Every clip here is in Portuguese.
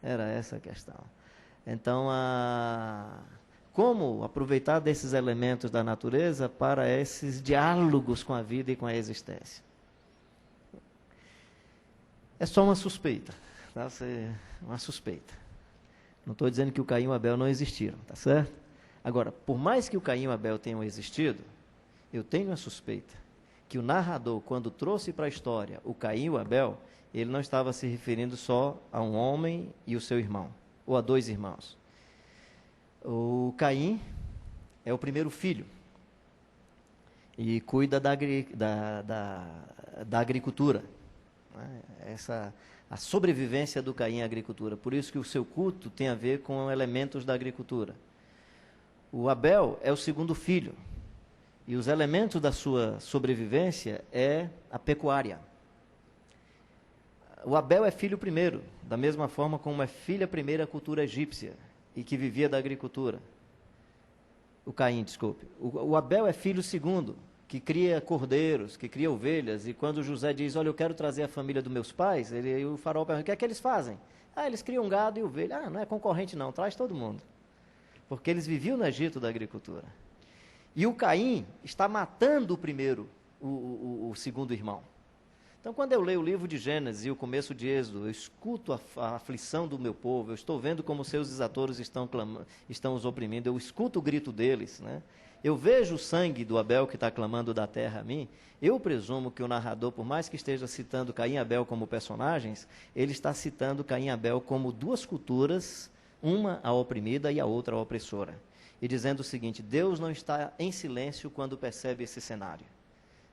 Era essa a questão. Então, como aproveitar desses elementos da natureza para esses diálogos com a vida e com a existência? É só uma suspeita, tá? Uma suspeita. Não estou dizendo que o Caim e o Abel não existiram, tá certo? Agora, por mais que o Caim e o Abel tenham existido, eu tenho a suspeita que o narrador, quando trouxe para a história o Caim e o Abel, ele não estava se referindo só a um homem e o seu irmão, ou a dois irmãos. O Caim é o primeiro filho e cuida da agricultura. Né? A sobrevivência do Caim à agricultura. Por isso que o seu culto tem a ver com elementos da agricultura. O Abel é o segundo filho. E os elementos da sua sobrevivência é a pecuária. O Abel é filho primeiro, da mesma forma como é filha primeira a cultura egípcia, e que vivia da agricultura. O Caim, desculpe. O Abel é filho segundo, que cria cordeiros, que cria ovelhas, e quando José diz, olha, eu quero trazer a família dos meus pais, o faraó pergunta, o que é que eles fazem? Eles criam gado e ovelha. Não é concorrente não, traz todo mundo. Porque eles viviam no Egito da agricultura. E o Caim está matando o primeiro, o segundo irmão. Então, quando eu leio o livro de Gênesis e o começo de Êxodo, eu escuto a aflição do meu povo, eu estou vendo como seus exatores estão os oprimindo, eu escuto o grito deles, né? Eu vejo o sangue do Abel que está clamando da terra a mim. Eu presumo que o narrador, por mais que esteja citando Caim e Abel como personagens, ele está citando Caim e Abel como duas culturas, uma a oprimida e a outra a opressora. E dizendo o seguinte, Deus não está em silêncio quando percebe esse cenário.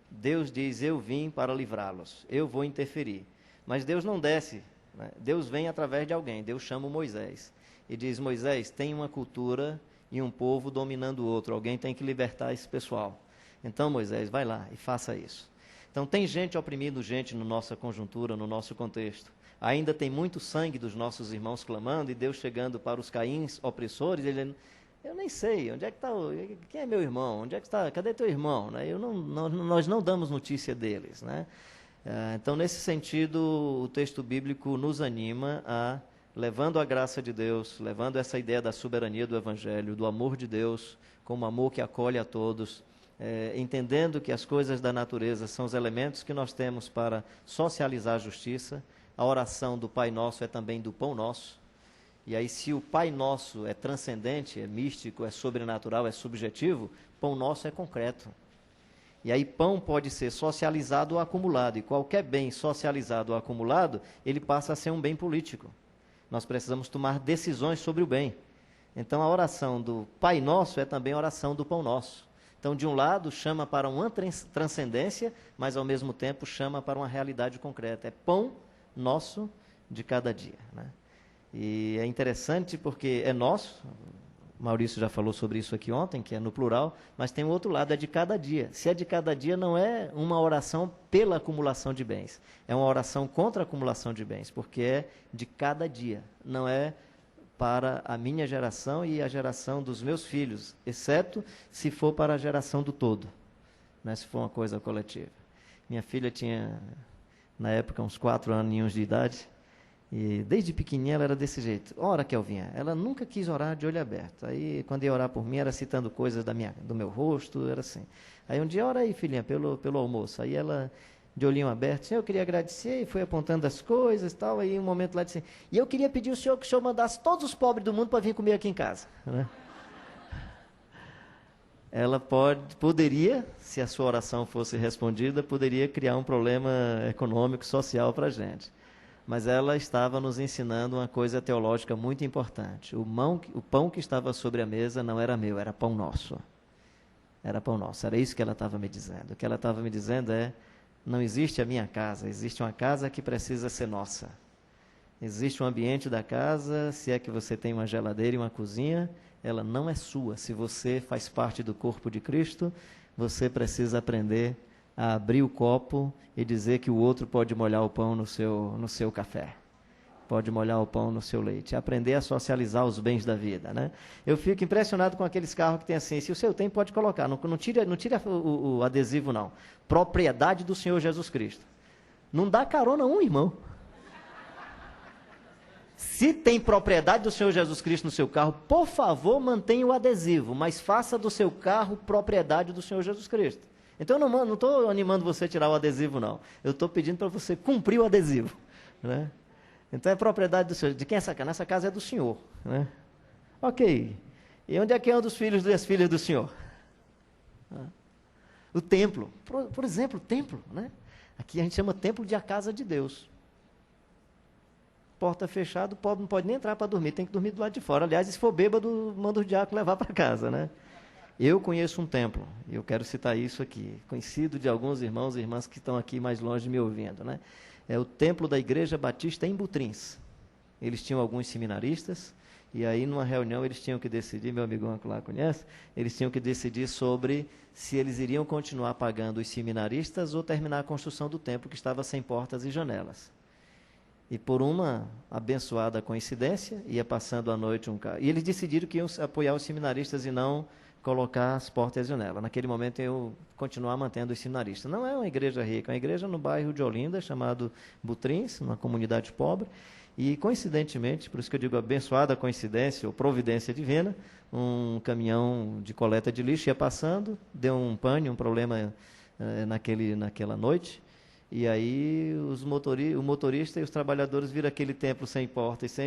Deus diz, eu vim para livrá-los, eu vou interferir. Mas Deus não desce, né? Deus vem através de alguém, Deus chama Moisés. E diz, Moisés, tem uma cultura e um povo dominando o outro, alguém tem que libertar esse pessoal. Então, Moisés, vai lá e faça isso. Então, tem gente oprimindo gente na nossa conjuntura, no nosso contexto. Ainda tem muito sangue dos nossos irmãos clamando, e Deus chegando para os Caíns opressores, ele... Eu nem sei, onde é que está, quem é meu irmão, onde é que está, cadê teu irmão? Né? Nós não damos notícia deles. Né? Então, nesse sentido, o texto bíblico nos anima a, levando a graça de Deus, levando essa ideia da soberania do Evangelho, do amor de Deus, como amor que acolhe a todos, entendendo que as coisas da natureza são os elementos que nós temos para socializar a justiça. A oração do Pai Nosso é também do Pão Nosso. E aí, se o Pai Nosso é transcendente, é místico, é sobrenatural, é subjetivo, Pão Nosso é concreto. E aí, pão pode ser socializado ou acumulado. E qualquer bem socializado ou acumulado, ele passa a ser um bem político. Nós precisamos tomar decisões sobre o bem. Então, a oração do Pai Nosso é também a oração do Pão Nosso. Então, de um lado, chama para uma transcendência, mas, ao mesmo tempo, chama para uma realidade concreta. É pão nosso de cada dia, né? E é interessante porque é nosso, o Maurício já falou sobre isso aqui ontem, que é no plural, mas tem o outro lado, é de cada dia. Se é de cada dia, não é uma oração pela acumulação de bens, é uma oração contra a acumulação de bens, porque é de cada dia, não é para a minha geração e a geração dos meus filhos, exceto se for para a geração do todo, né, se for uma coisa coletiva. Minha filha tinha, na época, uns 4 aninhos de idade, e desde pequenininha ela era desse jeito. Ora, Kelvinha, ela nunca quis orar de olho aberto. Aí, quando ia orar por mim, era citando coisas do meu rosto, era assim. Aí um dia, ora aí, filhinha, pelo almoço. Aí ela, de olhinho aberto, eu queria agradecer, e foi apontando as coisas e tal. Aí um momento lá disse, e eu queria pedir ao senhor que o senhor mandasse todos os pobres do mundo para vir comer aqui em casa. Né? Ela poderia, se a sua oração fosse respondida, poderia criar um problema econômico, social para a gente. Mas ela estava nos ensinando uma coisa teológica muito importante. O pão que estava sobre a mesa não era meu, era pão nosso. Era pão nosso, era isso que ela estava me dizendo. O que ela estava me dizendo é, não existe a minha casa, existe uma casa que precisa ser nossa. Existe um ambiente da casa, se é que você tem uma geladeira e uma cozinha, ela não é sua. Se você faz parte do corpo de Cristo, você precisa aprender a abrir o copo e dizer que o outro pode molhar o pão no seu café, pode molhar o pão no seu leite, aprender a socializar os bens da vida, né? Eu fico impressionado com aqueles carros que tem assim, se o seu tem, pode colocar, não tira o adesivo não, propriedade do Senhor Jesus Cristo, não dá carona a um irmão, Se tem propriedade do Senhor Jesus Cristo no seu carro, por favor, mantenha o adesivo, mas faça do seu carro propriedade do Senhor Jesus Cristo. Então, eu não estou animando você a tirar o adesivo, não. Eu estou pedindo para você cumprir o adesivo. Né? Então, é propriedade do Senhor. De quem é essa casa? Essa casa é do Senhor. Né? Ok. E onde é que é um dos filhos e as filhas do Senhor? O templo. Por exemplo, o templo. Né? Aqui a gente chama templo de a casa de Deus. Porta fechada, o pobre não pode nem entrar para dormir, tem que dormir do lado de fora. Aliás, se for bêbado, manda o diácono levar para casa, né? Eu conheço um templo, e eu quero citar isso aqui, conhecido de alguns irmãos e irmãs que estão aqui mais longe me ouvindo, né? É o templo da Igreja Batista em Butrins. Eles tinham alguns seminaristas, e aí numa reunião eles tinham que decidir, meu amigão lá conhece, eles tinham que decidir sobre se eles iriam continuar pagando os seminaristas ou terminar a construção do templo que estava sem portas e janelas. E por uma abençoada coincidência, ia passando à noite um carro. E eles decidiram que iam apoiar os seminaristas e não colocar as portas e janelas. Naquele momento, eu continuar mantendo os seminaristas. Não é uma igreja rica, é uma igreja no bairro de Olinda, chamado Butrins, uma comunidade pobre. E, coincidentemente, por isso que eu digo abençoada coincidência ou providência divina, um caminhão de coleta de lixo ia passando, deu um pane, um problema naquela noite. E aí o motorista e os trabalhadores viram aquele templo sem porta e sem